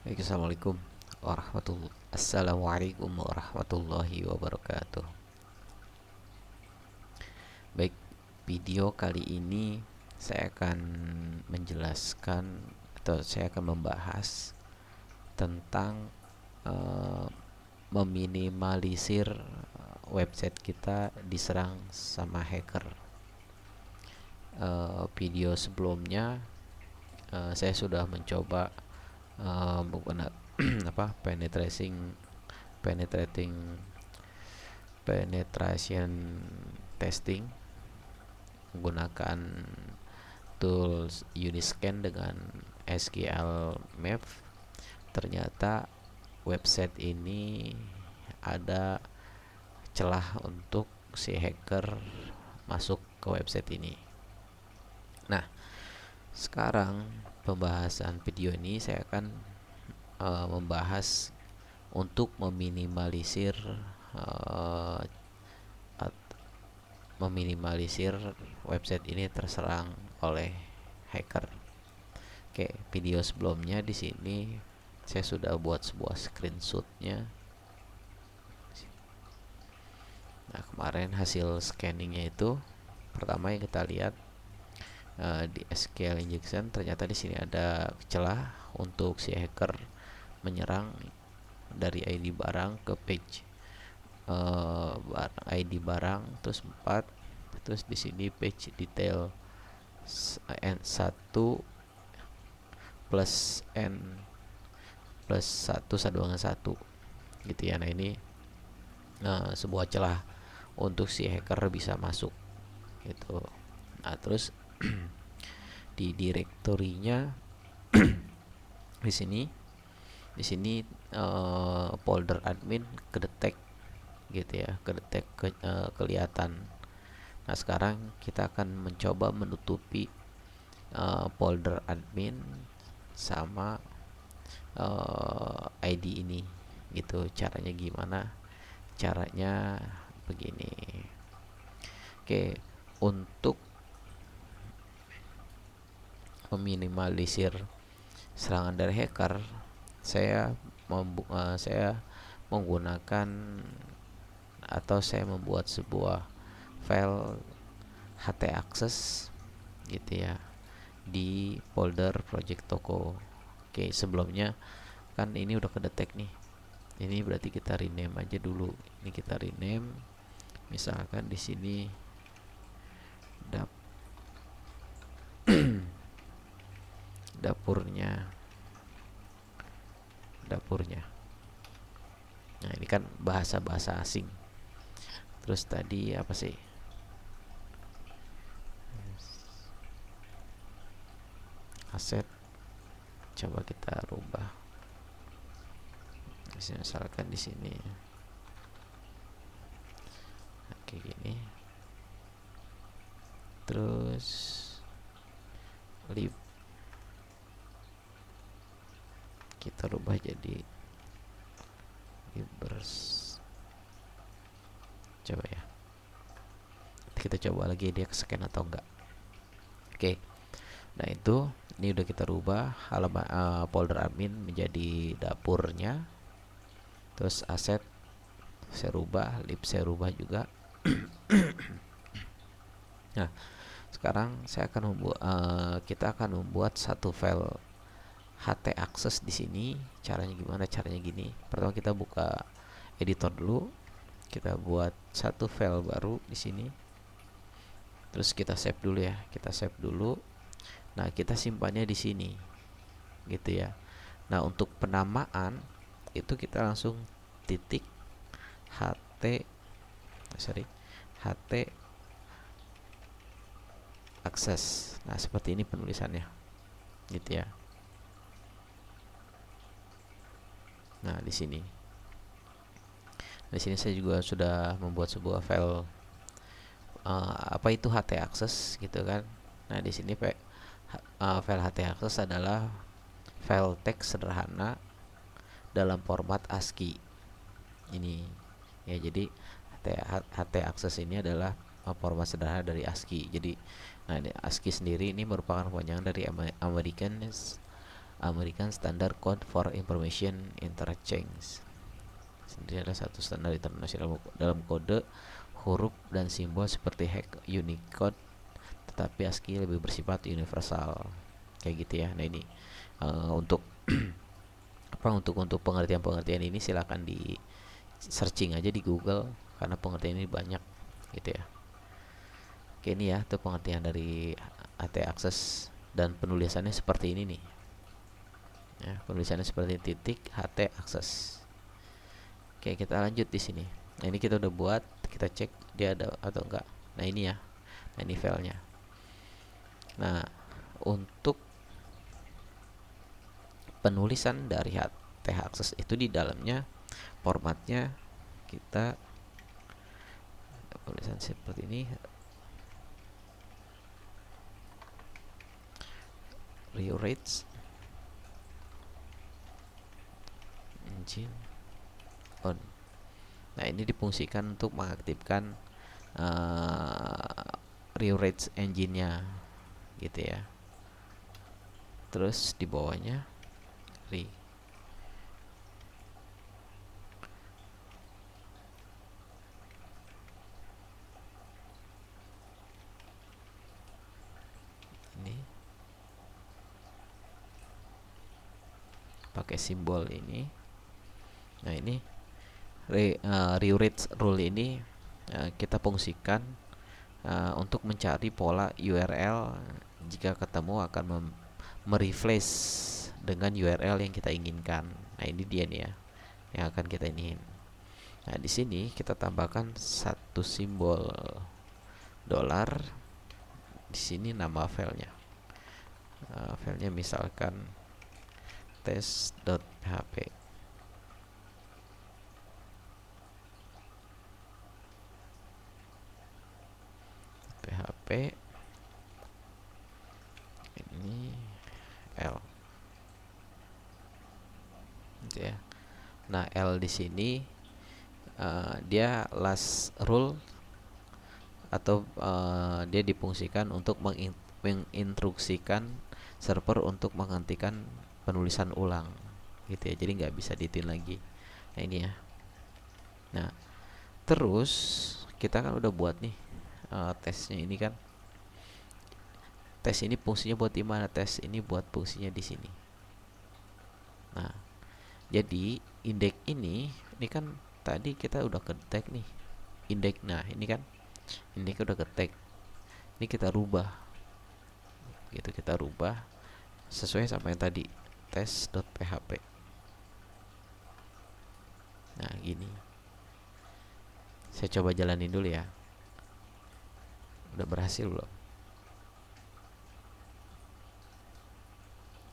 Baik, Assalamualaikum warahmatullahi wabarakatuh. Baik, video kali ini saya akan menjelaskan atau saya akan membahas tentang eh, meminimalisir website kita diserang sama hacker. Video sebelumnya saya sudah mencoba menggunakan penetrating penetration testing menggunakan tools Uniscan dengan SQL Map. Ternyata website ini ada celah untuk si hacker masuk ke website ini. Nah, sekarang pembahasan video ini saya akan membahas untuk uh, meminimalisir website ini terserang oleh hacker. Oke, video sebelumnya di sini saya sudah buat sebuah screenshotnya. Nah, kemarin hasil scanningnya itu pertama yang kita lihat di SQL injection, ternyata di sini ada celah untuk si hacker menyerang dari ID barang ke page ID barang, terus 4, terus di sini page detail N1 plus N plus 1 sama dengan 1 gitu ya. Nah, ini sebuah celah untuk si hacker bisa masuk gitu. Nah, terus di direktorinya di sini folder admin kedetek gitu ya, kelihatan. Nah, sekarang kita akan mencoba menutupi folder admin sama ID ini gitu. Caranya gimana? Caranya begini. Oke, untuk meminimalisir serangan dari hacker, saya menggunakan atau saya membuat sebuah file htaccess gitu ya di folder project toko. Oke, sebelumnya kan ini udah kedetek nih. Ini berarti kita rename aja dulu. Ini kita rename, misalkan di sini dapurnya. Nah, ini kan bahasa asing. Terus tadi apa sih? Aset. Coba kita rubah. Misalkan di sini. Oke, gini. Terus lib kita rubah jadi libers. Coba ya. Kita coba lagi dia scan atau enggak. Oke. Nah, itu ini udah kita rubah halaman folder admin menjadi dapurnya. Terus aset saya rubah, lib saya rubah juga. Nah, sekarang kita akan membuat satu file htaccess di sini. Caranya gimana? Caranya gini. Pertama kita buka editor dulu. Kita buat satu file baru di sini. Terus kita save dulu ya. Kita save dulu. Nah, kita simpannya di sini. Gitu ya. Nah, untuk penamaan itu kita langsung titik ht access. Nah, seperti ini penulisannya. Gitu ya. Nah, di sini saya juga sudah membuat sebuah file apa itu htaccess gitu kan. Nah, di sini file htaccess adalah file teks sederhana dalam format ASCII ini ya. Jadi htaccess ini adalah format sederhana dari ASCII. Jadi, nah, ASCII sendiri ini merupakan kepanjangan dari American Standard Code for Information Interchange. Sendiri adalah satu standar internasional dalam kode, huruf, dan simbol seperti hex, Unicode, tetapi ASCII lebih bersifat universal. Kayak gitu ya. Nah ini untuk untuk pengertian-pengertian ini silakan di searching aja di Google karena pengertian ini banyak gitu ya. Oke, ini ya tuh pengertian dari AT access dan penulisannya seperti ini nih. Ya, penulisannya seperti titik HT access. Oke, kita lanjut di sini. Nah, ini kita udah buat, kita cek dia ada atau enggak. Nah, ini ya. Nah, ini filenya. Nah, untuk penulisan dari HT access itu di dalamnya formatnya kita tulisan seperti ini, rewrites engine on. Nah, ini difungsikan untuk mengaktifkan rewrites engine-nya gitu ya. Terus di bawahnya re. Ini pakai simbol ini. Nah, ini rewrite rule ini kita fungsikan untuk mencari pola URL jika ketemu akan merefresh dengan URL yang kita inginkan. Nah, ini dia nih ya yang akan kita iniin. Nah, di sini kita tambahkan satu simbol dolar. Di sini nama filenya. Filenya misalkan test.php. PHP ini L gitu ya. Nah, L di sini dia last rule atau dia difungsikan untuk menginstruksikan server untuk menghentikan penulisan ulang gitu ya. Jadi nggak bisa ditin lagi. Nah, ini ya. Nah, terus kita kan udah buat nih tesnya ini kan. Tes ini fungsinya buat di mana? Tes ini buat fungsinya di sini. Nah, jadi indeks ini kan tadi kita udah ketek nih indeks. Nah, ini kan indeks udah ketek. Ini kita rubah. Gitu, kita rubah sesuai sama yang tadi tes.php. Nah, gini. Saya coba jalanin dulu ya. Udah berhasil belum?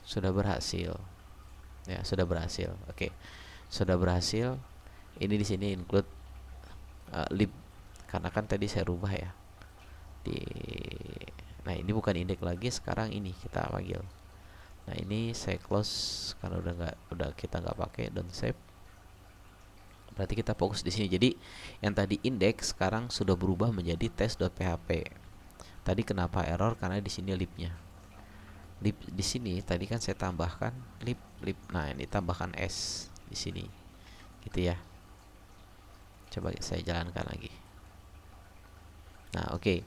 Sudah berhasil. Ya, sudah berhasil. Oke. Sudah berhasil. Ini di sini include lib karena kan tadi saya rubah ya. Nah, ini bukan indeks lagi, sekarang ini kita panggil. Nah, ini saya close karena udah kita nggak pakai, dan save. Berarti kita fokus di sini. Jadi yang tadi indeks sekarang sudah berubah menjadi test.php. Tadi kenapa error? Karena di sini libnya. Lib di sini tadi kan saya tambahkan lib. Nah, ini tambahkan s di sini. Gitu ya. Coba saya jalankan lagi. Nah, oke.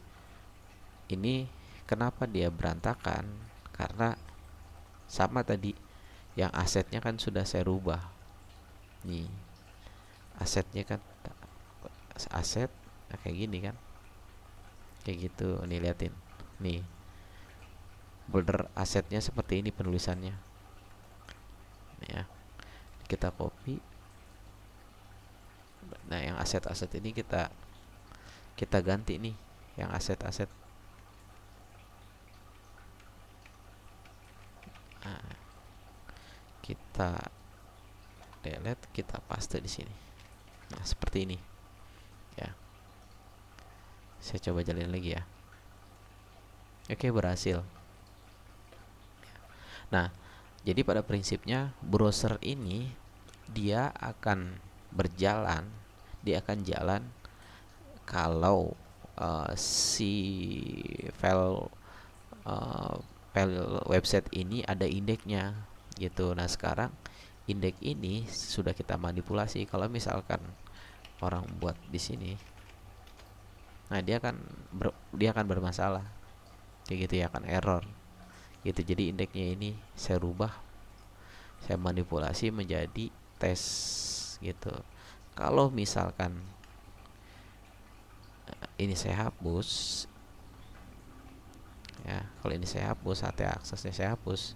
Ini kenapa dia berantakan? Karena sama tadi, yang asetnya kan sudah saya rubah. Nih, asetnya kan aset kayak gini kan, kayak gitu. Nih, liatin nih, border asetnya seperti ini penulisannya nih ya. Kita copy. Nah, yang aset-aset ini kita ganti nih, yang aset-aset. Nah, kita delete, kita paste di sini. Nah, seperti ini ya. Saya coba jalanin lagi ya. Oke, berhasil. Nah, jadi pada prinsipnya browser ini dia akan berjalan, dia akan jalan kalau si file file website ini ada indeksnya. gitu. Nah sekarang indeks ini sudah kita manipulasi. Kalau misalkan orang buat di sini, nah dia akan bermasalah kayak gitu ya, akan error gitu. Jadi indeksnya ini saya rubah, saya manipulasi menjadi tes gitu. Kalau misalkan ini saya hapus ya, kalau ini saya hapus, HT aksesnya saya hapus,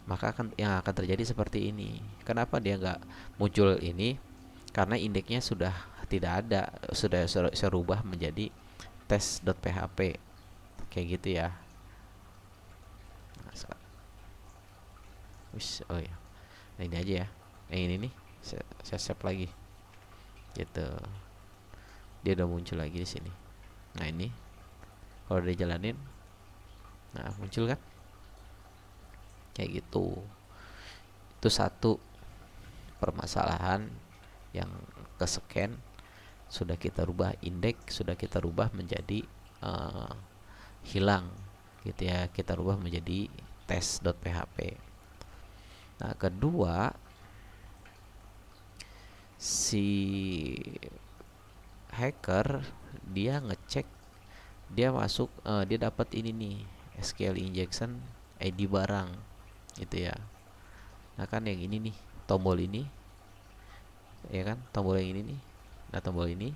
maka yang akan terjadi seperti ini. Kenapa dia nggak muncul ini? Karena indeksnya sudah tidak ada, sudah saya rubah menjadi tes.php kayak gitu ya. Nah, oh ya, nah ini aja ya, yang ini nih saya save lagi gitu, dia udah muncul lagi di sini. Nah ini kalau dia jalanin, nah muncul kan kayak gitu. Itu satu permasalahan yang ke scan, sudah kita rubah indeks, sudah kita rubah menjadi uh, hilang gitu ya, kita rubah menjadi tes.php. Nah kedua, si hacker dia ngecek, dia masuk, dia dapat ini nih, SQL injection ID barang gitu ya. Nah kan yang ini nih, tombol ini ya kan, tombol yang ini nih. Nah tombol ini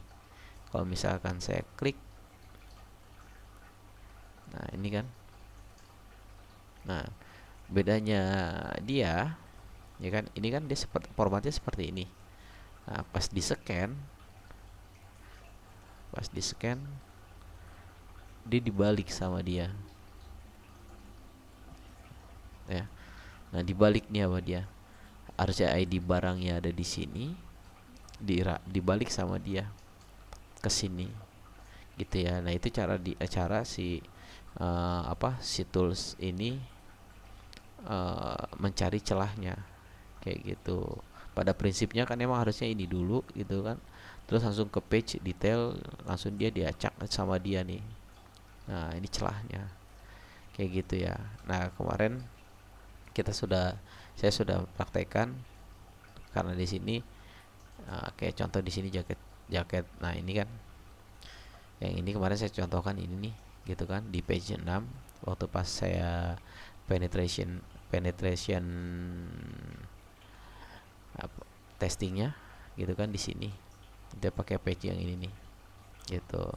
kalau misalkan saya klik, nah ini kan, nah bedanya dia ya kan, ini kan dia seperti formatnya seperti ini. Nah pas di scan dia dibalik sama dia ya. Nah dibaliknya apa dia, harusnya ID barangnya ada di sini, dibalik sama dia ke sini gitu ya. Nah itu cara si si tools ini mencari celahnya kayak gitu. Pada prinsipnya kan emang harusnya ini dulu gitu kan, terus langsung ke page detail, langsung dia diacak sama dia nih. Nah ini celahnya kayak gitu ya. Nah kemarin saya sudah praktekkan, karena di sini kayak contoh di sini jaket jaket. Nah ini kan yang ini kemarin saya contohkan ini nih gitu kan, di page 6 waktu pas saya penetration penetration testingnya gitu kan, di sini dia pakai page yang ini nih gitu.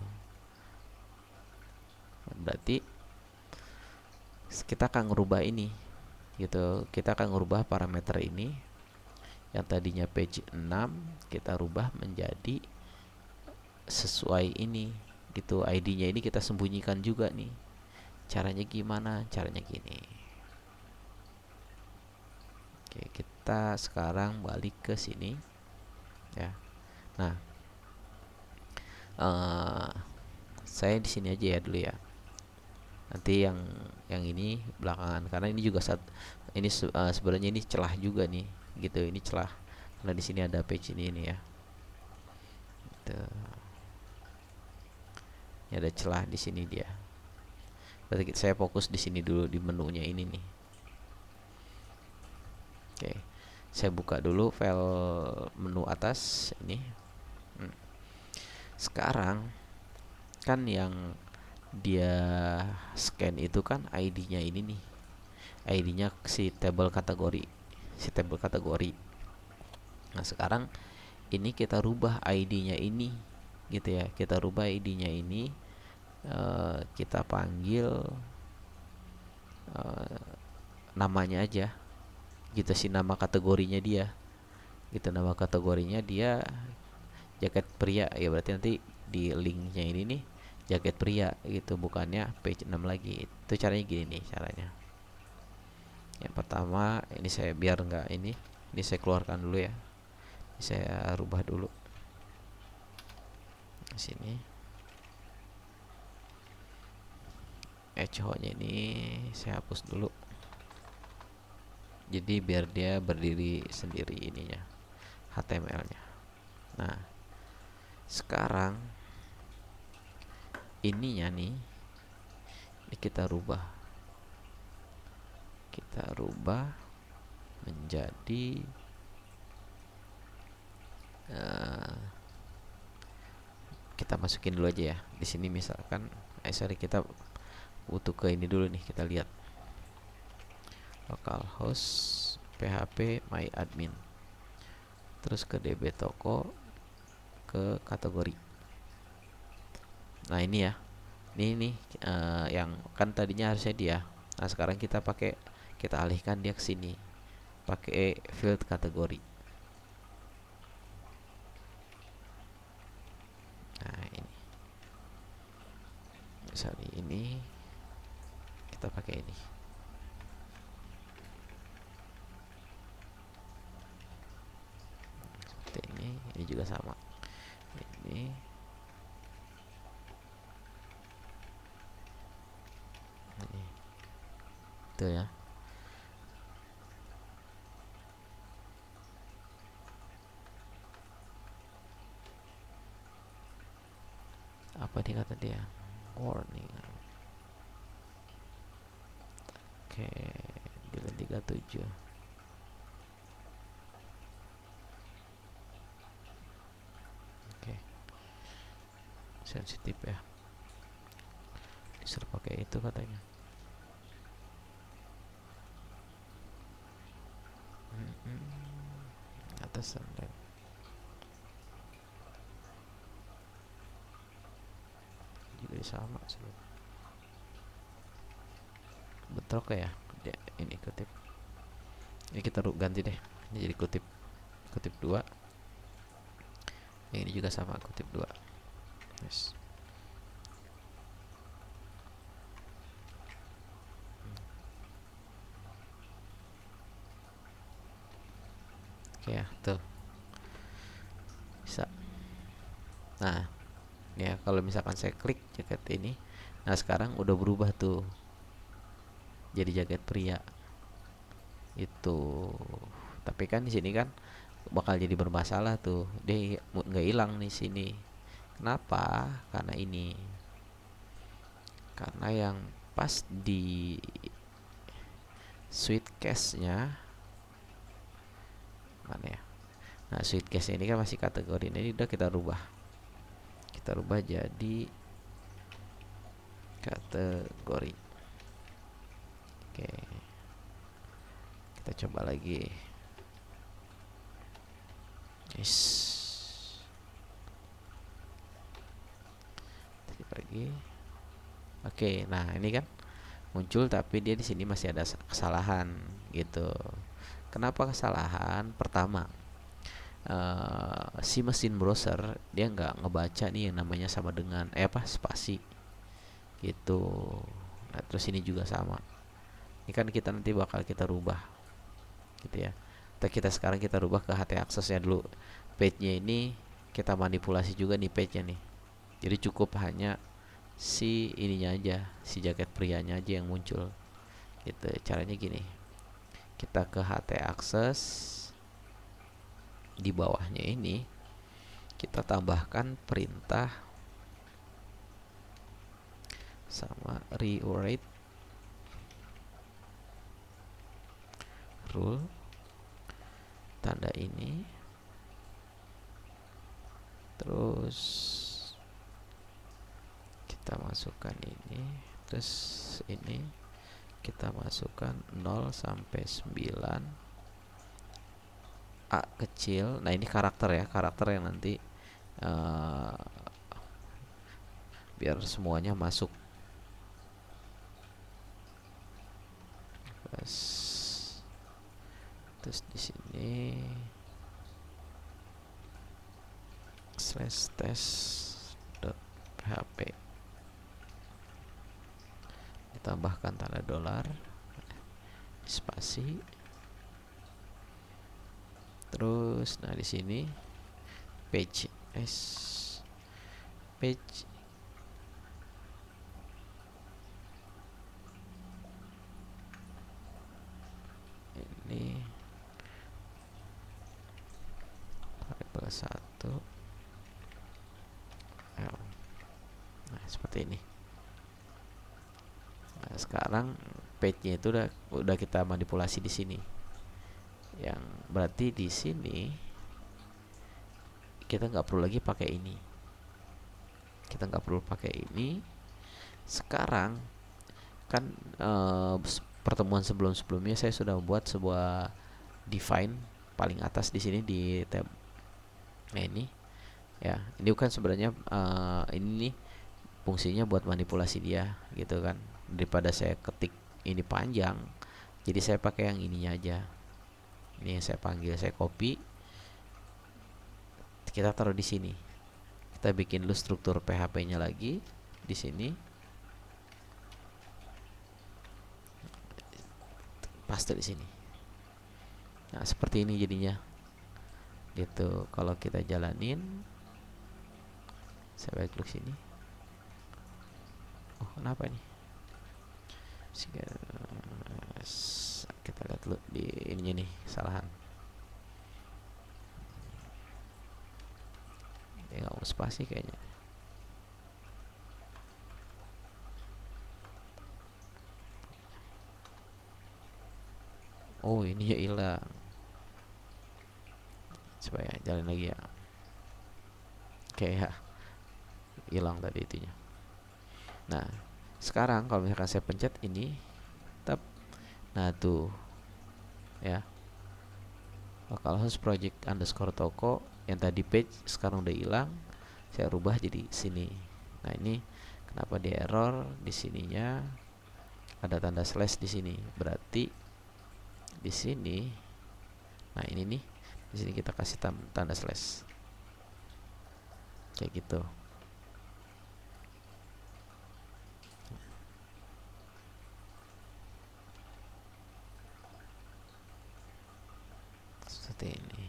Berarti kita akan ngerubah ini gitu, kita akan ngerubah parameter ini yang tadinya page 6 kita rubah menjadi sesuai ini gitu. ID-nya ini kita sembunyikan juga nih. Caranya gimana? Caranya gini. Oke, kita sekarang balik ke sini ya. Nah, saya di sini aja ya dulu ya. Nanti yang ini belakangan, karena ini juga ini sebenarnya ini celah juga nih gitu. Ini celah karena di sini ada page ini ya. Gitu. Ini ada celah di sini dia. Berarti saya fokus di sini dulu, di menunya ini nih. Oke, saya buka dulu file menu atas ini. Sekarang kan yang dia scan itu kan ID-nya ini nih, ID-nya si table kategori, Nah sekarang ini kita rubah ID-nya ini gitu ya, kita rubah ID-nya ini, kita panggil namanya aja gitu, si nama kategorinya dia gitu. Nama kategorinya dia jaket pria ya, berarti nanti di linknya ini nih jaket pria gitu, bukannya page 6 lagi. Itu caranya gini nih caranya. Yang pertama ini saya biar nggak ini saya keluarkan dulu ya, saya rubah dulu di sini. Echo nya ini saya hapus dulu, jadi biar dia berdiri sendiri ininya, HTML nya. Nah sekarang ininya nih, ini kita kita rubah menjadi kita masukin dulu aja ya. Di sini misalkan sorry, kita butuh ke ini dulu nih, kita lihat localhost php my admin, terus ke db toko, ke kategori. Nah ini ya, ini yang kan tadinya harusnya dia. Nah sekarang kita alihkan dia ke sini pakai field kategori. Nah ini misalnya ini kita pakai ini. Seperti ini juga sama. Ini itu ya. Apa dia kata dia? Warning. Oke, di 37. Oke. Sensitif ya. Disuruh pakai itu katanya. Atas dan juga sama sebenarnya. Bentrok ya dia, ini kutip. Ini kita ganti deh, ini jadi kutip 2. Yang ini juga sama, kutip 2. Yes. Oke ya, tuh bisa. Nah ya, kalau misalkan saya klik jaket ini, nah sekarang udah berubah tuh jadi jaket pria itu. Tapi kan di sini kan bakal jadi bermasalah tuh, dia nggak hilang nih sini. Kenapa? Karena yang pas di suitcase nya mana ya. Nah suitcase ini kan masih kategori ini, udah kita rubah jadi kategori. Oke, kita coba lagi. Yes. Lagi. Oke, nah ini kan muncul tapi dia di sini masih ada kesalahan gitu. Kenapa kesalahan? Pertama, si mesin browser dia nggak ngebaca nih yang namanya sama dengan spasi gitu. Nah terus ini juga sama. Ini kan kita nanti bakal kita rubah gitu ya. Sekarang kita rubah ke HT aksesnya dulu. Page-nya ini kita manipulasi juga nih page-nya nih. Jadi cukup hanya si ininya aja, si jaket prianya aja yang muncul gitu. Caranya gini, kita ke HT access, di bawahnya ini kita tambahkan perintah sama rewrite rule, tanda ini, terus kita masukkan ini, terus ini kita masukkan 0 sampai 9 A kecil. Nah ini karakter ya, karakter yang nanti biar semuanya masuk. Terus di sini /test.php ditambahkan tanda $, spasi. Terus nah di sini page ini variabel 1 L. Nah seperti ini. Nah sekarang page-nya itu udah kita manipulasi di sini. Yang berarti di sini kita nggak perlu lagi pakai ini. Kita nggak perlu pakai ini. Sekarang kan pertemuan sebelum-sebelumnya saya sudah membuat sebuah define paling atas di sini di tab. Nah ini ya, ini kan sebenarnya ini nih fungsinya buat manipulasi dia gitu kan. Daripada saya ketik ini panjang, jadi saya pakai yang ininya aja. Ini yang saya panggil, saya copy, kita taruh di sini. Kita bikin dulu struktur PHP-nya lagi di sini. Paste di sini. Nah, seperti ini jadinya. Gitu. Kalau kita jalanin, saya balik dulu sini. Oh, kenapa ini? Kita lihat dulu di ininya nih, kesalahan. Dia nggak mau spasi kayaknya. Oh, ini ya hilang. Coba ya, jalan lagi ya. Oke ya, hilang tadi itunya. Nah, sekarang kalau misalkan saya pencet ini, tap, nah tuh, ya, lokal host project underscore toko yang tadi page sekarang udah hilang. Saya rubah jadi sini. Nah ini kenapa di error di sininya ada tanda slash di sini. Berarti di sini, nah ini nih, di sini kita kasih tanda slash kayak gitu. Seperti ini.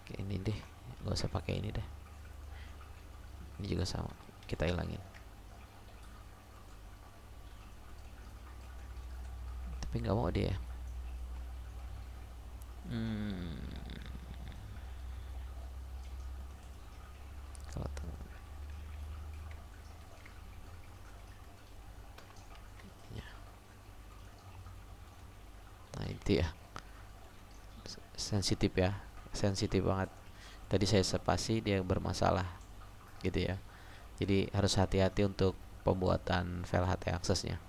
Oke, ini deh, nggak usah pakai ini deh. Ini juga sama, kita hilangin. Tapi nggak mau dia. Kalau ya. Nah itu ya, sensitif ya, sensitif banget. Tadi saya spasi dia bermasalah, gitu ya. Jadi harus hati-hati untuk pembuatan file HT aksesnya,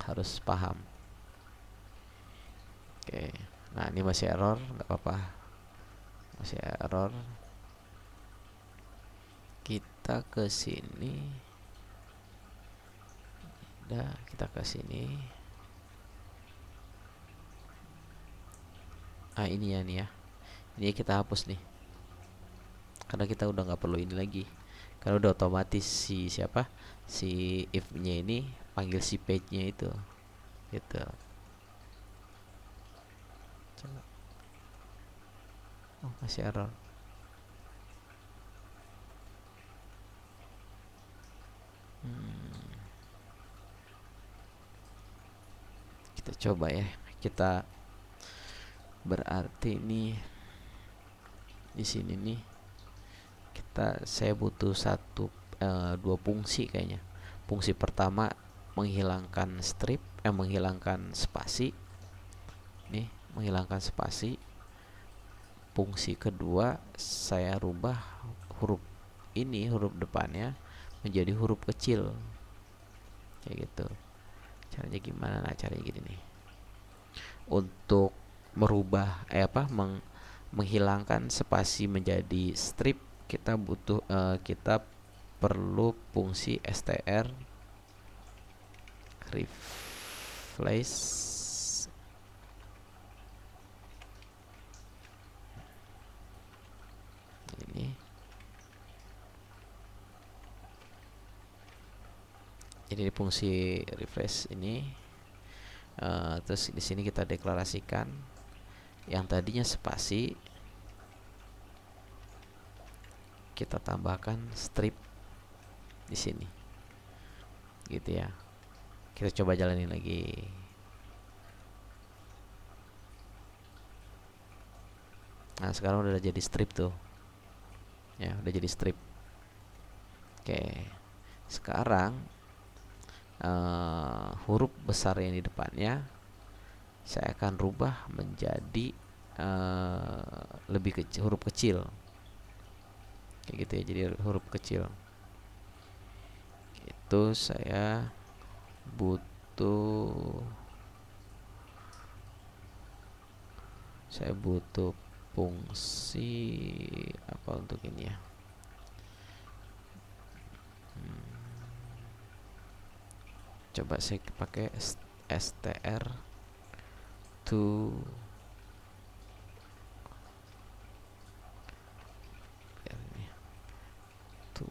harus paham. Oke, nah ini masih error, nggak apa-apa, masih error. Kita ke sini, udah kita ke sini. Ah ini ya, nih ya, ini kita hapus nih, karena kita udah nggak perlu ini lagi, karena udah otomatis si if-nya ini panggil si page-nya itu, gitu. Coba. Oh, masih error. Kita coba ya, kita berarti ini di sini nih saya butuh dua fungsi kayaknya. Fungsi pertama menghilangkan menghilangkan spasi nih, menghilangkan spasi. Fungsi kedua saya rubah huruf depannya menjadi huruf kecil kayak gitu. Caranya gimana? Nah, caranya gini nih, untuk merubah menghilangkan spasi menjadi strip, kita perlu fungsi str replace ini. Jadi fungsi refresh ini, terus di sini kita deklarasikan yang tadinya spasi, kita tambahkan strip di sini, gitu ya. Kita coba jalanin lagi. Nah sekarang udah jadi strip tuh, ya udah jadi strip. Oke, sekarang huruf besar yang di depannya saya akan rubah menjadi lebih kecil, huruf kecil kayak gitu ya, jadi huruf kecil. Itu saya butuh fungsi apa untuk ini ya. Coba saya pakai str to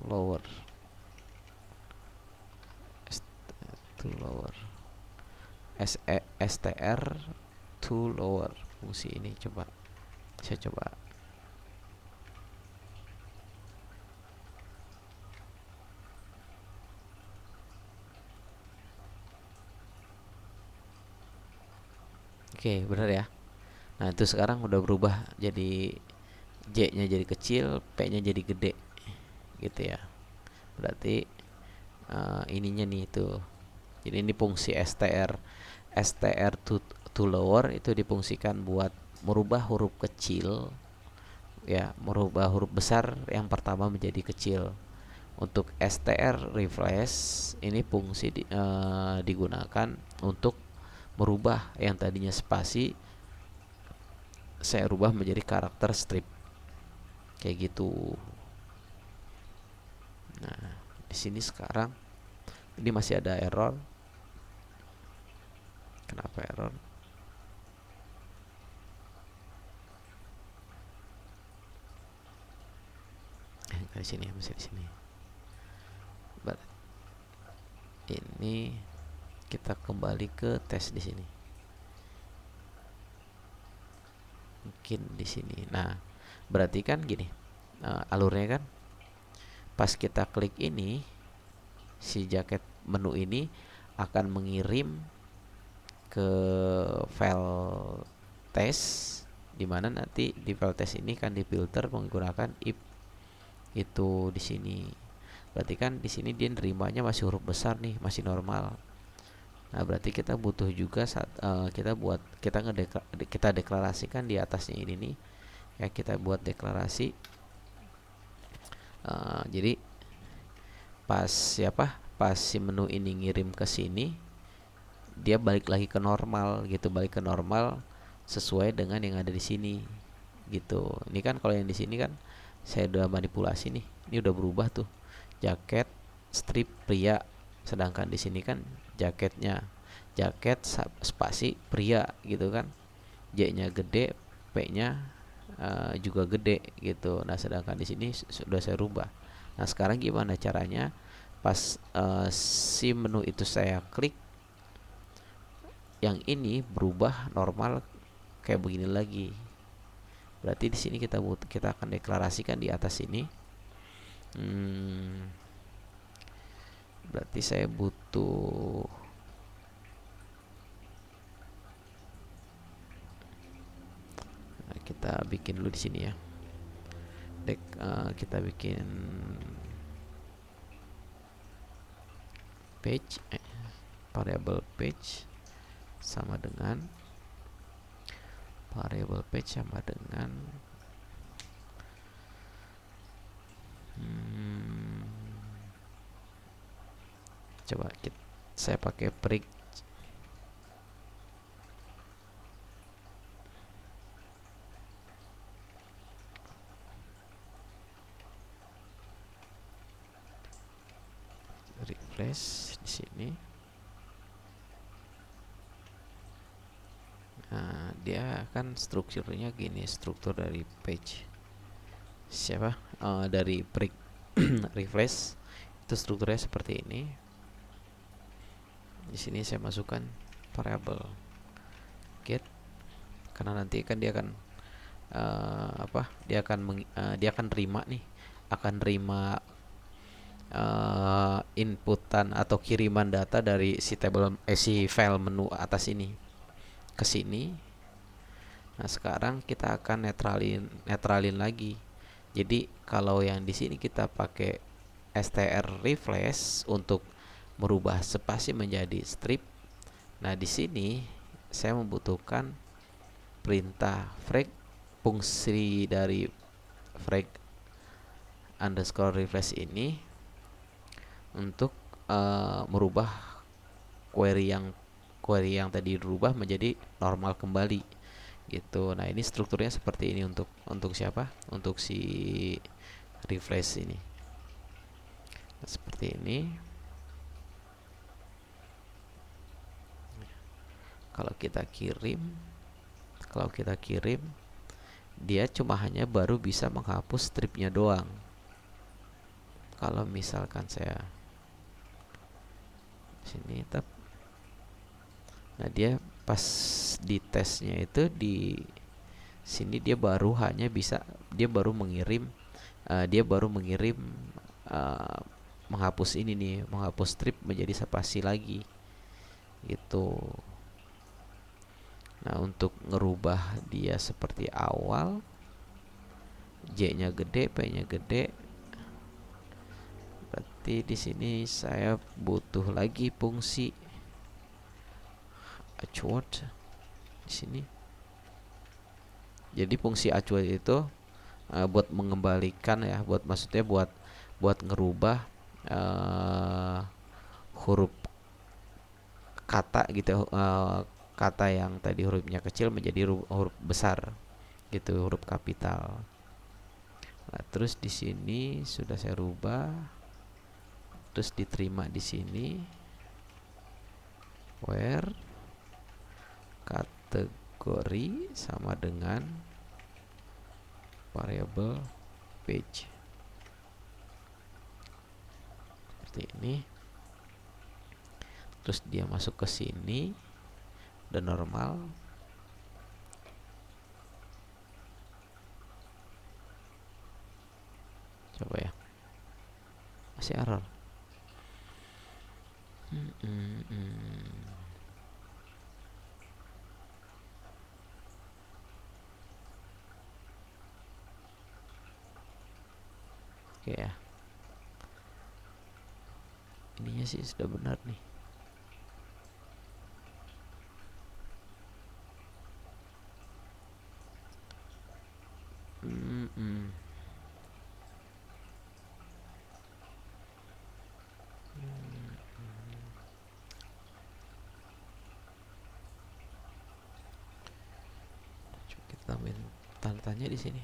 lower str to lower fungsi ini. Coba saya coba. Oke, benar ya. Nah, itu sekarang udah berubah jadi J-nya jadi kecil, P-nya jadi gede gitu ya. Berarti ininya nih itu. Jadi ini fungsi str to lower itu difungsikan buat merubah huruf kecil ya, merubah huruf besar yang pertama menjadi kecil. Untuk str refresh ini fungsi digunakan untuk merubah yang tadinya spasi saya rubah menjadi karakter strip kayak gitu. Nah, di sini sekarang ini masih ada error. Kenapa error? Di sini ya, masih di sini. Ini kita kembali ke tes di sini. Mungkin di sini. Nah, berarti kan gini, alurnya kan pas kita klik ini, si jaket menu ini akan mengirim ke file test, dimana nanti di file test ini kan difilter menggunakan if itu di sini. Berarti kan di sini dia nerimanya masih huruf besar nih, masih normal. Nah, berarti kita butuh juga kita deklarasikan di atasnya ini nih. Ya, kita buat deklarasi. Jadi pas si menu ini ngirim ke sini, dia balik lagi ke normal gitu, balik ke normal sesuai dengan yang ada di sini gitu. Ini kan kalau yang di sini kan saya udah manipulasi nih. Ini udah berubah tuh. Jaket strip pria, sedangkan di sini kan jaket spasi pria gitu kan. J-nya gede, P-nya juga gede gitu. Nah, sedangkan di sini sudah saya rubah. Nah, sekarang gimana caranya? Pas si menu itu saya klik, yang ini berubah normal kayak begini lagi. Berarti di sini kita akan deklarasikan di atas ini. Berarti saya butuh kita bikin dulu di sini ya. Kita bikin page variable page sama dengan coba saya pakai break refresh di sini. Nah, dia kan strukturnya gini, struktur dari page dari break refresh itu strukturnya seperti ini. Di sini saya masukkan variable get, karena nanti kan dia akan dia akan terima inputan atau kiriman data dari si file menu atas ini ke sini. Nah, sekarang kita akan netralin lagi. Jadi kalau yang di sini kita pakai str refresh untuk merubah spasi menjadi strip. Nah, di sini saya membutuhkan perintah frag, fungsi dari frag underscore refresh ini untuk merubah query yang tadi dirubah menjadi normal kembali gitu. Nah, ini strukturnya seperti ini untuk siapa? Untuk si refresh ini. Nah, seperti ini. Kalau kita kirim, dia cuma hanya baru bisa menghapus stripnya doang. Kalau misalkan saya sini tab, nah dia pas di tesnya itu di sini dia baru mengirim menghapus ini nih, menghapus strip menjadi spasi lagi gitu. Nah, untuk ngerubah dia seperti awal, J-nya gede, P-nya gede, berarti di sini saya butuh lagi fungsi Achword di sini. Jadi fungsi Achword itu buat mengembalikan ya, maksudnya buat ngerubah huruf kata gitu, kata yang tadi hurufnya kecil menjadi huruf besar gitu, huruf kapital. Nah, terus di sini sudah saya rubah, terus diterima di sini where kategori sama dengan variable page seperti ini. Terus dia masuk ke sini dan normal. Coba ya, masih error. Oke ya, ininya sih sudah benar nih. Coba kita tambahin tanda tanya di sini.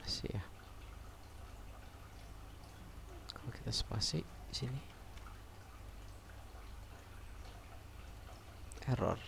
Masih ya. Kalau kita spasi di sini error.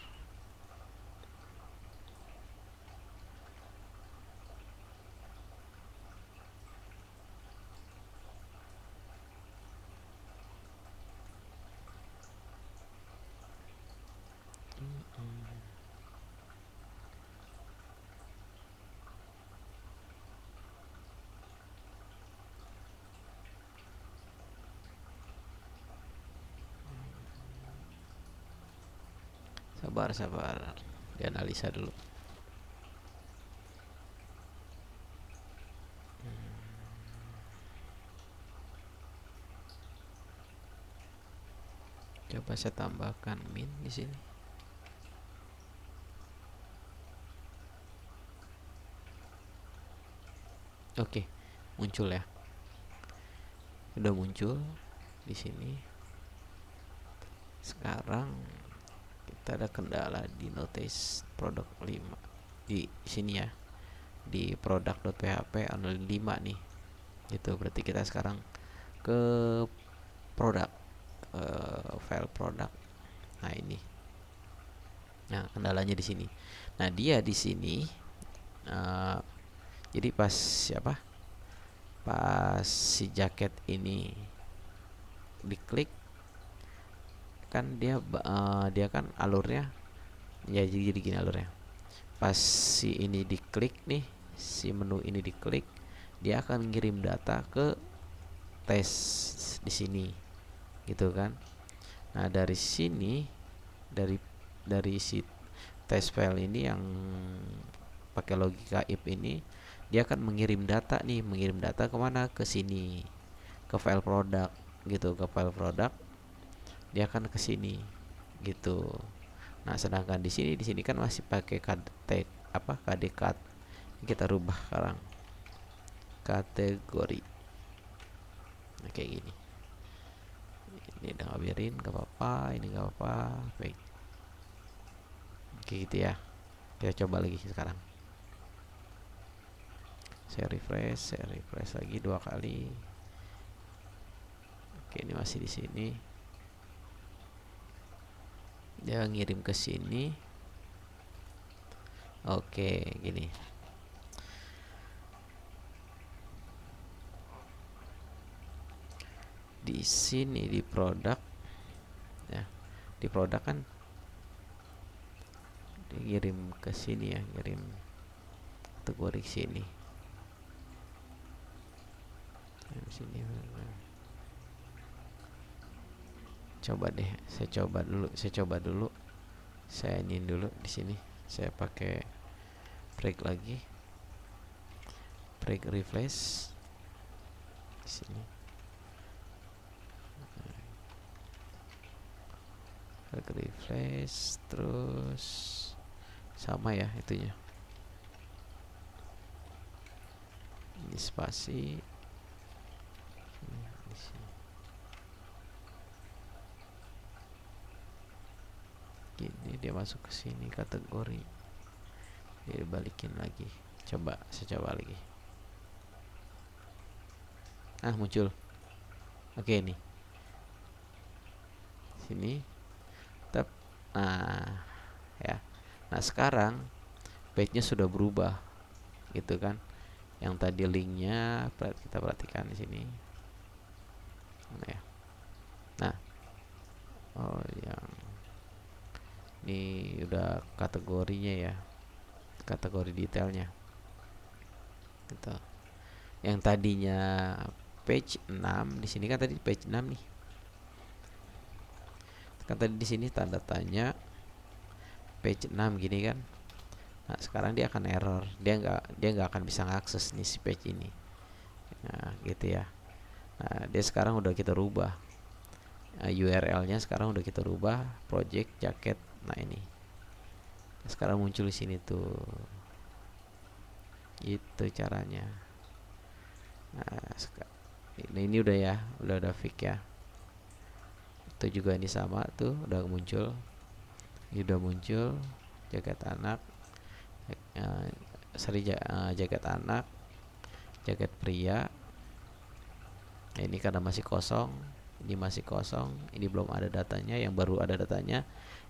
Sabar, dianalisa dulu. Coba saya tambahkan min di sini. Oke, muncul ya. Udah muncul di sini. Sekarang kita ada kendala di notice product 5 di sini ya, di product.php analin 5 nih gitu. Berarti kita sekarang ke produk, file product. Nah, ini, nah kendalanya di sini. Nah, dia di sini jadi pas si jaket ini diklik kan dia kan alurnya ya, jadi gini alurnya. Pas si ini diklik nih, si menu ini diklik, dia akan ngirim data ke tes di sini gitu kan. Nah, dari sini, dari si test file ini yang pakai logika if ini, dia akan mengirim data nih, mengirim data kemana, ke sini, ke file produk gitu, ke file produk dia akan ke sini gitu. Nah, sedangkan di sini kan masih pakai KDCAD. Kita rubah sekarang kategori. Nah, kayak gini. Ini udah ngabiarin, gak apa-apa, ini gak apa-apa. Baik. Oke gitu ya. Kita coba lagi sekarang. Saya refresh lagi 2 kali. Oke, ini masih di sini. Dia ngirim ke sini. Oke, gini. Di sini di produk ya. Di produk kan dia ngirim ke sini ya, ngirim kategori sini. Di sini. Coba deh, saya coba dulu. Saya ingin dulu di sini. Saya pakai break lagi. Break refresh di sini. Break refresh terus sama ya itunya. Ini spasi. Gini dia masuk ke sini kategori. Dia balikin lagi. Saya coba lagi. Muncul. Oke, nih. Sini. Tap. Ya. Nah, sekarang page-nya sudah berubah. Gitu kan. Yang tadi linknya kita perhatikan di sini. Mana ya? Nah. Oh, yang ini udah kategorinya ya. Kategori detailnya. Gitu. Yang tadinya page 6, di sini kan tadi page 6 nih. Kan tadi di sini tanda tanya page 6 gini kan. Nah, sekarang dia akan error. Dia nggak akan bisa ngakses nih si page ini. Nah, gitu ya. Nah, dia sekarang udah kita rubah. URL-nya sekarang udah kita rubah project jaket. Nah, ini. Sekarang muncul di sini tuh. Itu caranya. Nah, ini udah ya, udah fix ya. Itu juga ini sama tuh, udah muncul. Ini udah muncul jaket anak. Jaket anak, jaket pria. Nah, ini karena masih kosong, ini masih kosong, ini belum ada datanya. Yang baru ada datanya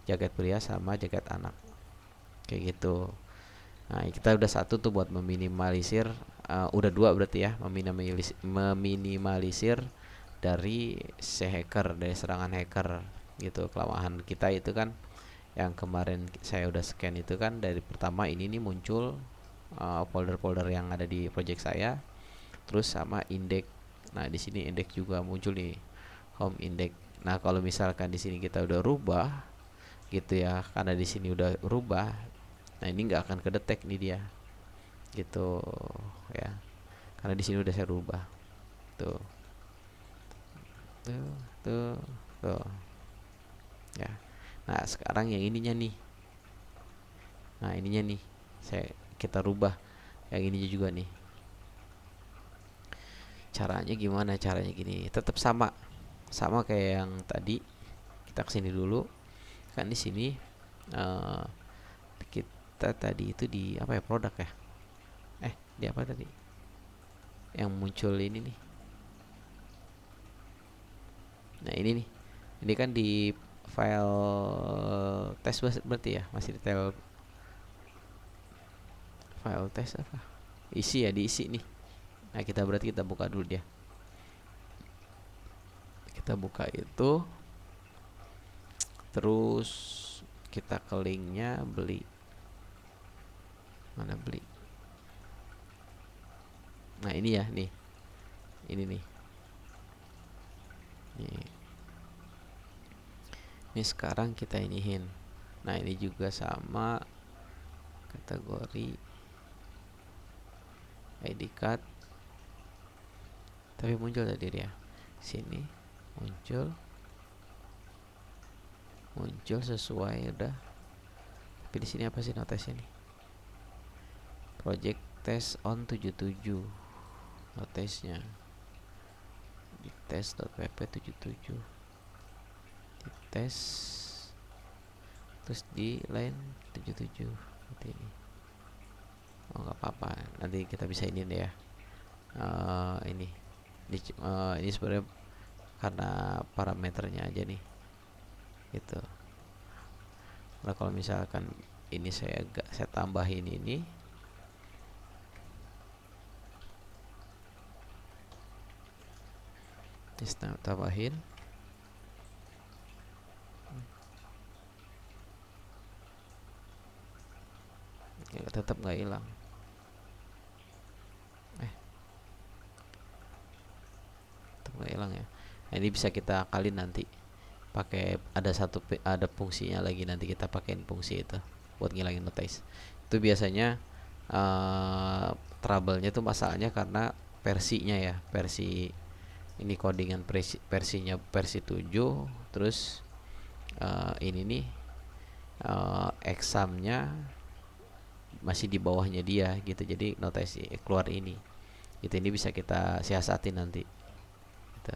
jaket pria sama jaket anak, kayak gitu. Nah, kita udah satu tuh buat meminimalisir, udah dua berarti ya, meminimalisir dari hacker, dari serangan hacker gitu. Kelemahan kita itu kan yang kemarin saya udah scan itu kan, dari pertama ini nih muncul folder-folder yang ada di project saya, terus sama index. Nah, di sini index juga muncul nih, home index. Nah, kalau misalkan di sini kita udah rubah gitu ya, karena di sini udah rubah, nah ini nggak akan kedetek nih dia gitu ya, karena di sini udah saya rubah tuh tuh tuh tuh ya. Nah, sekarang yang ininya nih, kita rubah yang ininya juga nih. Caranya gimana? Caranya gini, tetap sama kayak yang tadi. Kita kesini dulu kan, di sini kita tadi itu di apa ya, produk ya, di apa tadi yang muncul ini nih. Nah, ini kan di file test berarti ya, masih detail file test apa, isi ya, diisi nih. Nah, kita buka dulu dia. Kita buka itu, terus kita ke linknya, beli. Mana beli? Nah, ini ya, nih. Ini nih. Ini sekarang kita iniin. Nah ini juga sama, kategori ID card, tapi muncul tadi dia sini, muncul sesuai udah. Tapi di sini apa sih notesnya nih? Project test on 77 notesnya di tes.pp 77 di tes, terus di line 77 seperti ini. Oh nggak apa-apa, nanti kita bisa ini deh ya. Ini sebenarnya karena parameternya aja nih gitu. Nah kalau misalkan ini saya tambahin ini, tambahin ya, tetap nggak hilang. Tetap nggak hilang ya. Nah, ini bisa kita akalin nanti pakai ada fungsinya lagi, nanti kita pakein fungsi itu buat ngilangin notice. Itu biasanya trouble-nya tuh masalahnya karena versinya ya, versi ini codingan versinya versi 7, terus ini nih examnya masih di bawahnya dia gitu, jadi notasi keluar ini gitu. Ini bisa kita siasatin nanti gitu.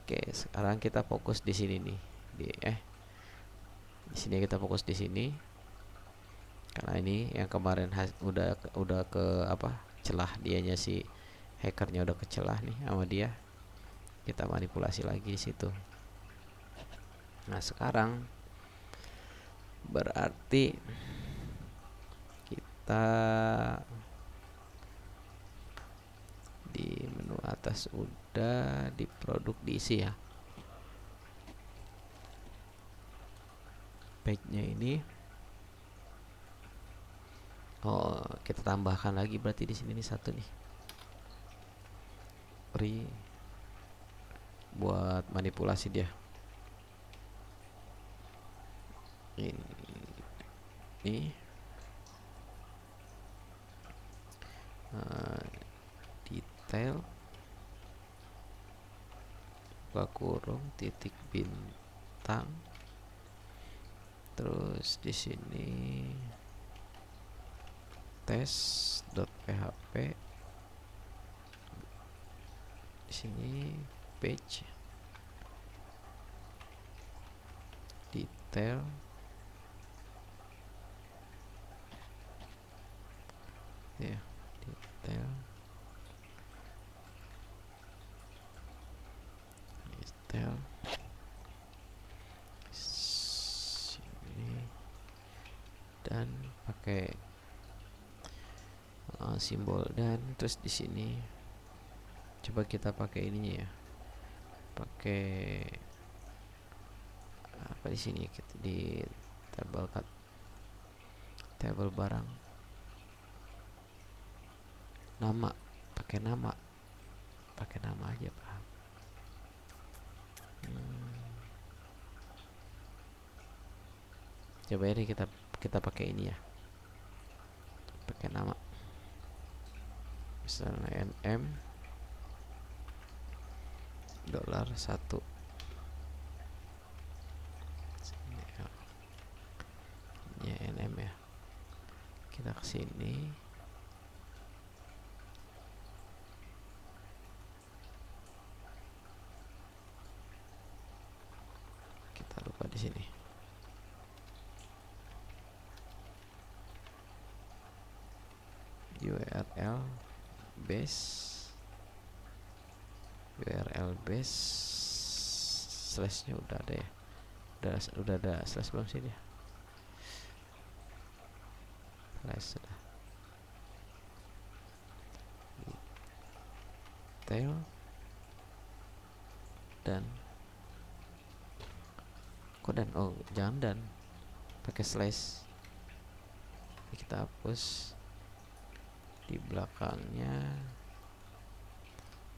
Oke, sekarang kita fokus di sini nih, di sini kita fokus di sini karena ini yang kemarin udah ke apa, celah dianya, si hackernya udah kecelah nih sama dia, kita manipulasi lagi di situ. Nah sekarang berarti kita di menu atas udah, di produk diisi ya page-nya ini. Oh kita tambahkan lagi berarti di sini nih satu nih, buat manipulasi dia. Ini detail buka kurung titik bintang, terus di sini tes.php, di sini page detail, ya detail sini, dan pakai simbol, dan terus di sini coba kita pakai ininya ya, pakai apa di sini di table barang nama, pakai nama aja paham. Coba ini kita pakai ini ya, pakai nama misalnya nm $1. Ya nm ya, kita kesini, kita lupa di sini URL base slashnya udah ada ya, udah ada slash belum sih dia, slash sudah, detail, dan kok dan oh jangan dan pakai slash, kita hapus di belakangnya,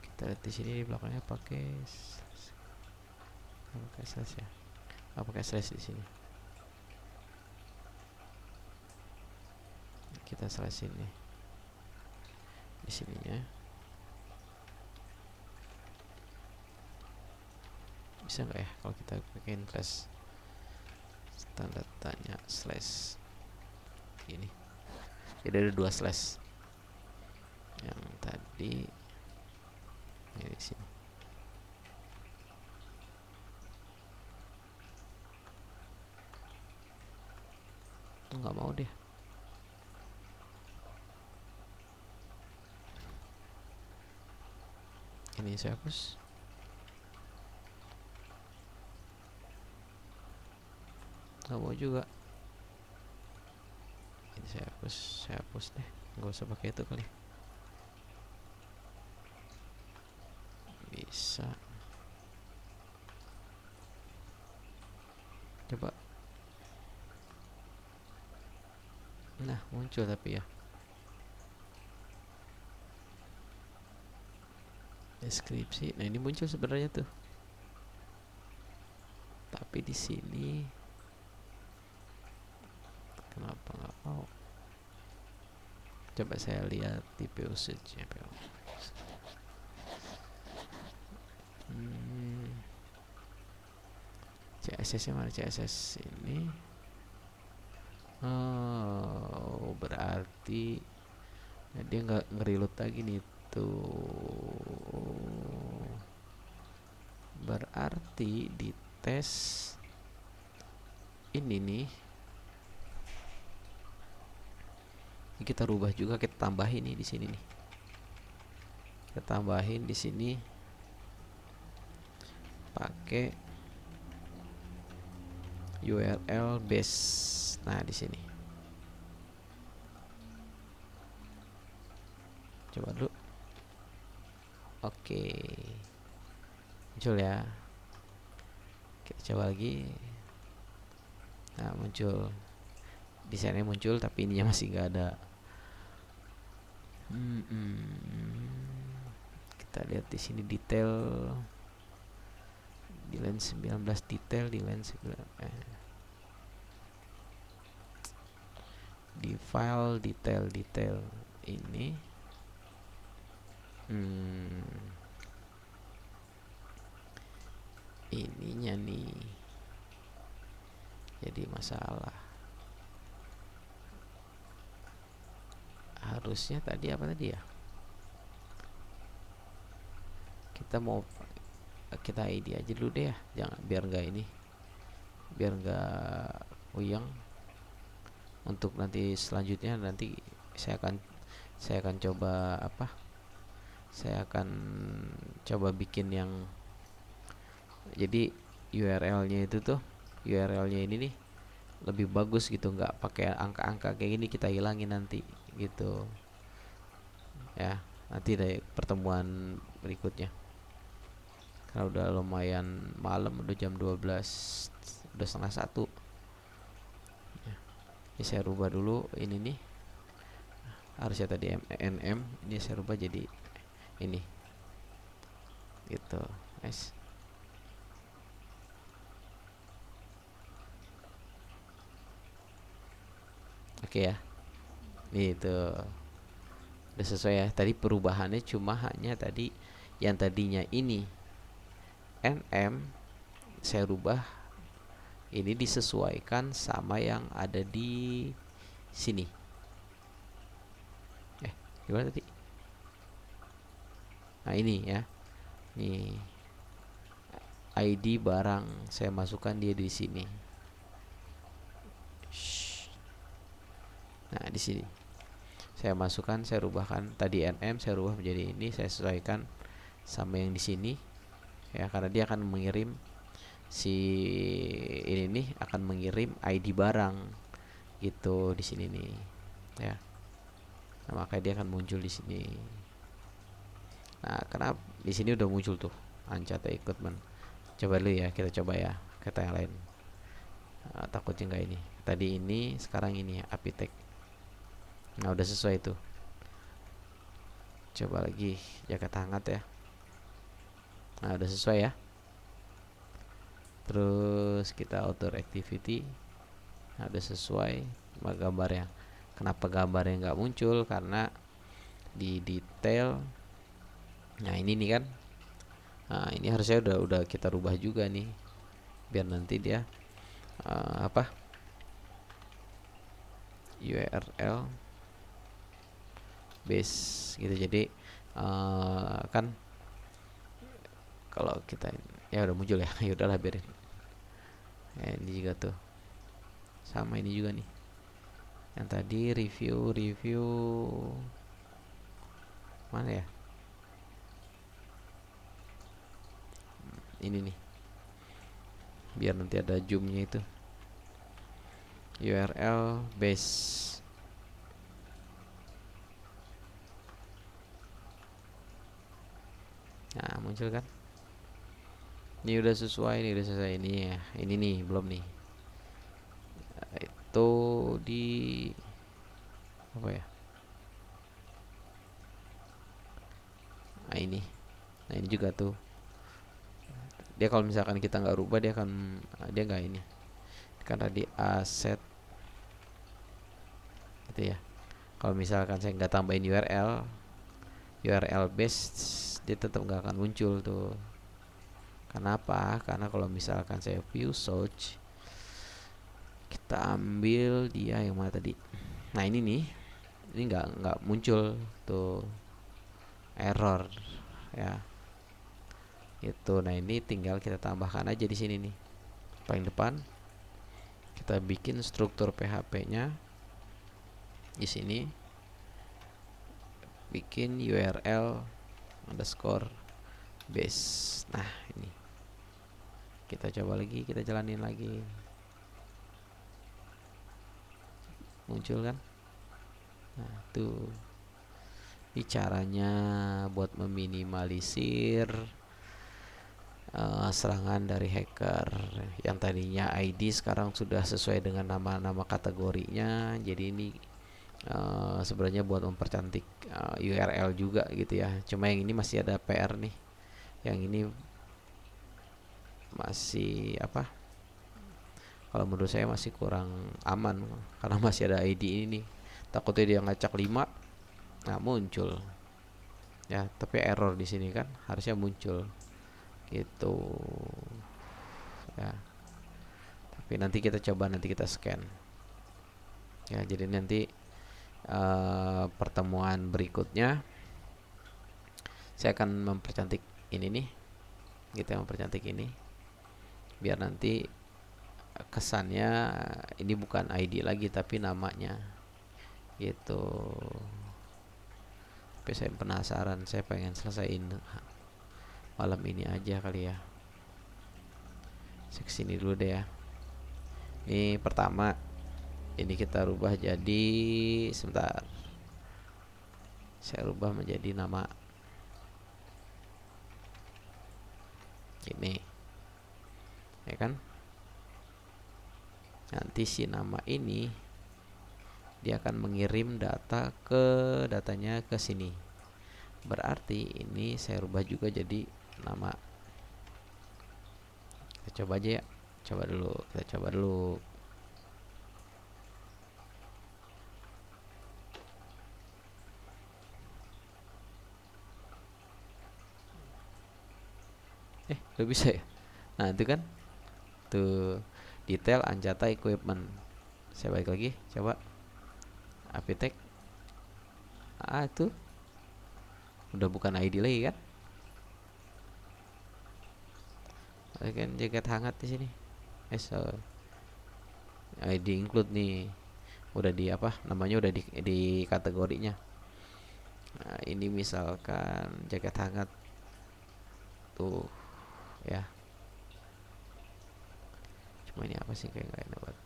kita lihat di sini di belakangnya pakai slash ya, pakai slash di sini. kita slash ini di sininya. Bisa nggak ya kalau kita bikin slash tanda tanya slash ini? Jadi ada 2 slash. Yang tadi ini di sini. Nggak mau deh. Ini saya hapus. Nggak mau juga. Ini saya hapus deh. Nggak usah pakai itu kali. Bisa. Coba. Nah, muncul tapi ya. Deskripsi. Nah, ini muncul sebenarnya tuh. Tapi di sini kenapa nggak mau? Coba saya lihat di usage-nya. CSS-nya mana? CSS ini. Oh, berarti dia nggak nge-reload lagi nih tuh. Berarti di tes ini nih kita rubah juga, kita tambahin nih di sini nih. Kita tambahin di sini pakai URL base. Nah, di sini. Coba dulu. Oke. Muncul ya. Kita coba lagi. Nah, muncul. Desainnya muncul tapi ininya masih nggak ada. Kita lihat di sini detail. Di line 19 detail, di line 9 di file detail ini ininya nih jadi masalah. Harusnya tadi apa tadi ya, kita ID aja dulu deh ya, jangan, biar nggak uyang. Untuk nanti selanjutnya nanti saya akan coba bikin yang jadi URL-nya ini nih lebih bagus gitu, nggak pakai angka-angka kayak gini, kita hilangin nanti gitu ya, nanti dari pertemuan berikutnya. Karena udah lumayan malam, udah jam 12, udah setengah 1 ya. Ini saya rubah dulu ini nih, harusnya tadi nm, ini saya rubah jadi ini gitu, guys. Oke ya, nih itu udah sesuai ya. Tadi perubahannya cuma hanya tadi yang tadinya ini nm, saya rubah ini disesuaikan sama yang ada di sini. Gimana tadi? Nah, ini ya, nih ID barang saya masukkan dia di sini. Nah, di sini saya masukkan, saya rubahkan tadi nm, saya rubah menjadi ini, saya sesuaikan sama yang di sini ya, karena dia akan mengirim si ini nih, akan mengirim ID barang gitu di sini nih ya. Nah, maka dia akan muncul di sini. Nah, kenapa di sini udah muncul tuh Ancata Equipment. Coba dulu ya, kita coba ya kata yang lain. Takutnya nggak ini. Tadi ini, sekarang ini ya, Apitek. Nah, udah sesuai tuh. Coba lagi jaket hangat ya. Nah, udah sesuai ya. Terus kita outdoor activity. Nah, udah sesuai gambarnya. Kenapa gambarnya nggak muncul? Karena di detail, nah ini nih kan, nah ini harusnya udah kita rubah juga nih, biar nanti dia apa, URL base gitu. Jadi kan kalau kita ya udah muncul ya, ya udahlah biarin. Ini juga tuh sama, ini juga nih yang tadi review mana ya, ini nih, biar nanti ada zoomnya itu, URL base. Nah muncul kan, ini udah sesuai, ini udah selesai. Ini ya, ini nih belum nih, itu di apa ya, nah ini juga tuh, dia kalau misalkan kita nggak rubah dia akan, dia nggak ini, karena di aset gitu ya. Kalau misalkan saya nggak tambahin URL base, dia tetap nggak akan muncul tuh. Kenapa? Karena kalau misalkan saya view search, kita ambil dia yang mana tadi, nah ini nih, ini nggak muncul tuh, error ya itu. Nah ini tinggal kita tambahkan aja di sini nih, paling depan kita bikin struktur PHP-nya di sini, bikin URL underscore base. Nah ini kita coba lagi, kita jalanin lagi, muncul kan. Nah tuh, ini caranya buat meminimalisir serangan dari hacker. Yang tadinya ID sekarang sudah sesuai dengan nama-nama kategorinya. Jadi ini sebenarnya buat mempercantik URL juga gitu ya. Cuma yang ini masih ada PR nih. Yang ini masih apa? Kalau menurut saya masih kurang aman karena masih ada ID ini nih. Takutnya dia ngacak 5, nah muncul. Ya, tapi error di sini kan harusnya muncul gitu. Ya. Tapi nanti kita coba, nanti kita scan. Ya, jadi nanti pertemuan berikutnya saya akan mempercantik ini nih, kita mempercantik ini biar nanti kesannya ini bukan ID lagi tapi namanya gitu. Tapi saya penasaran, saya pengen selesaiin malam ini aja kali ya. Saya kesini dulu deh ya. Ini pertama, ini kita rubah jadi, sebentar, saya rubah menjadi nama ini ya kan. Nanti si nama ini dia akan mengirim datanya ke sini. Berarti ini saya rubah juga jadi nama. Kita coba aja ya. Kita coba dulu. Udah bisa ya. Nah itu kan tuh, detail Anjata equipment. Saya balik lagi, coba Apitek. Itu udah bukan ID lagi kan. Kan jaket hangat di sini. So ID include nih, udah di apa namanya, udah di kategorinya. Nah ini misalkan jaket hangat tuh ya. Cuma ini apa sih, kayak nggak enak banget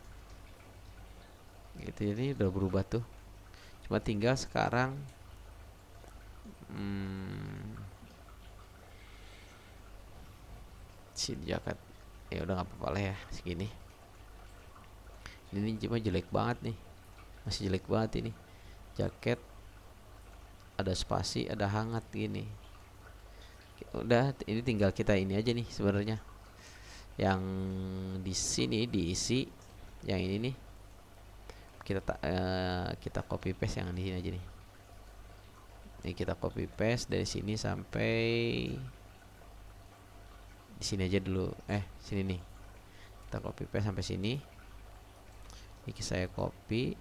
gitu. Ini udah berubah tuh, cuma tinggal sekarang si jaket ya udah nggak apa-apa lah ya segini. Ini cuma jelek banget nih, masih jelek banget ini jaket, ada spasi, ada hangat gini. Udah, ini tinggal kita ini aja nih sebenarnya, yang di sini diisi yang ini nih, kita copy paste yang di sini aja nih. Ini kita copy paste dari sini sampai di sini aja dulu. Sini nih. Kita copy paste sampai sini. Ini saya copy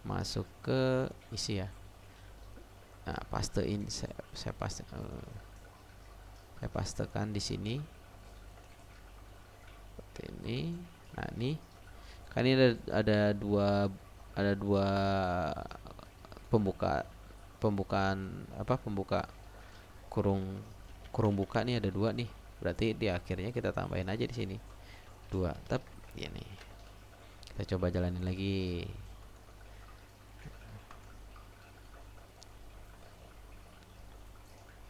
masuk ke isi ya. Nah, pastein saya pastekan di sini seperti ini. Nah, ini kan ini ada dua pembukaan pembuka kurung buka nih, ada dua nih. Berarti di akhirnya kita tambahin aja di sini 2 tab ini. Kita coba jalanin lagi.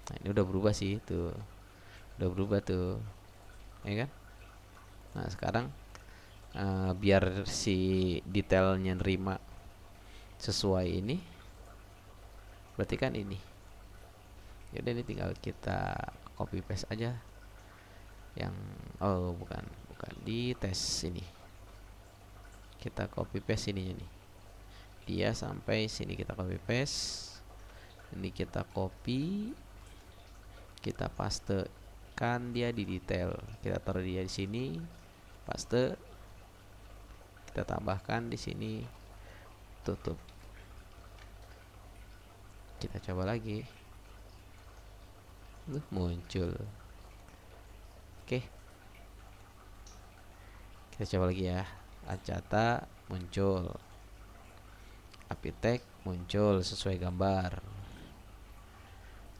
Nah, ini udah berubah sih tuh. Udah berubah tuh. Ya kan? Nah, sekarang biar si detailnya nerima sesuai ini, berarti kan ini. Yaudah, ini tinggal kita copy paste aja. Yang bukan di tes ini. Kita copy paste ininya nih. Dia sampai sini kita copy paste. Ini kita copy, kita pastekan dia di detail. Kita taruh dia di sini, paste. Kita tambahkan di sini, tutup. Kita coba lagi. Muncul. Oke. Kita coba lagi ya. Acata muncul. Apitek muncul sesuai gambar.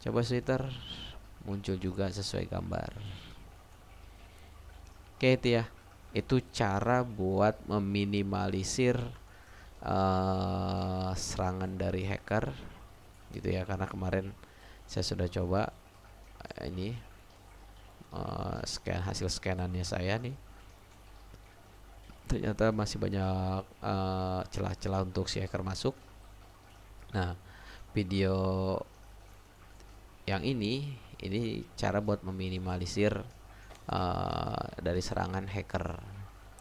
Coba sweater muncul juga sesuai gambar. Oke, itu ya. Itu cara buat meminimalisir serangan dari hacker gitu ya, karena kemarin saya sudah coba ini hasil scanannya saya nih, ternyata masih banyak celah-celah untuk si hacker masuk. Nah, video yang ini cara buat meminimalisir dari serangan hacker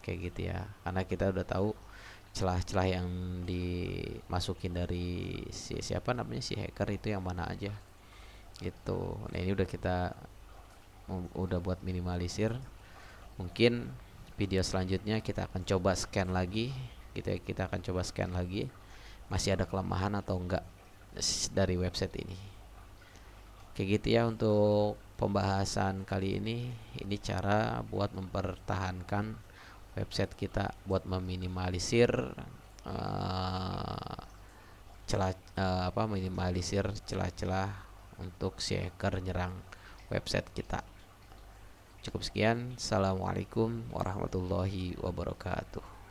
kayak gitu ya, karena kita udah tahu celah-celah yang dimasukin dari si hacker itu yang mana aja gitu. Nah, ini udah buat minimalisir. Mungkin video selanjutnya kita akan coba scan lagi gitu ya, kita akan coba scan lagi masih ada kelemahan atau enggak dari website ini. Kayak gitu ya untuk pembahasan kali ini. Ini cara buat mempertahankan website kita, buat meminimalisir minimalisir celah-celah untuk si hacker nyerang website kita. Cukup sekian. Assalamualaikum warahmatullahi wabarakatuh.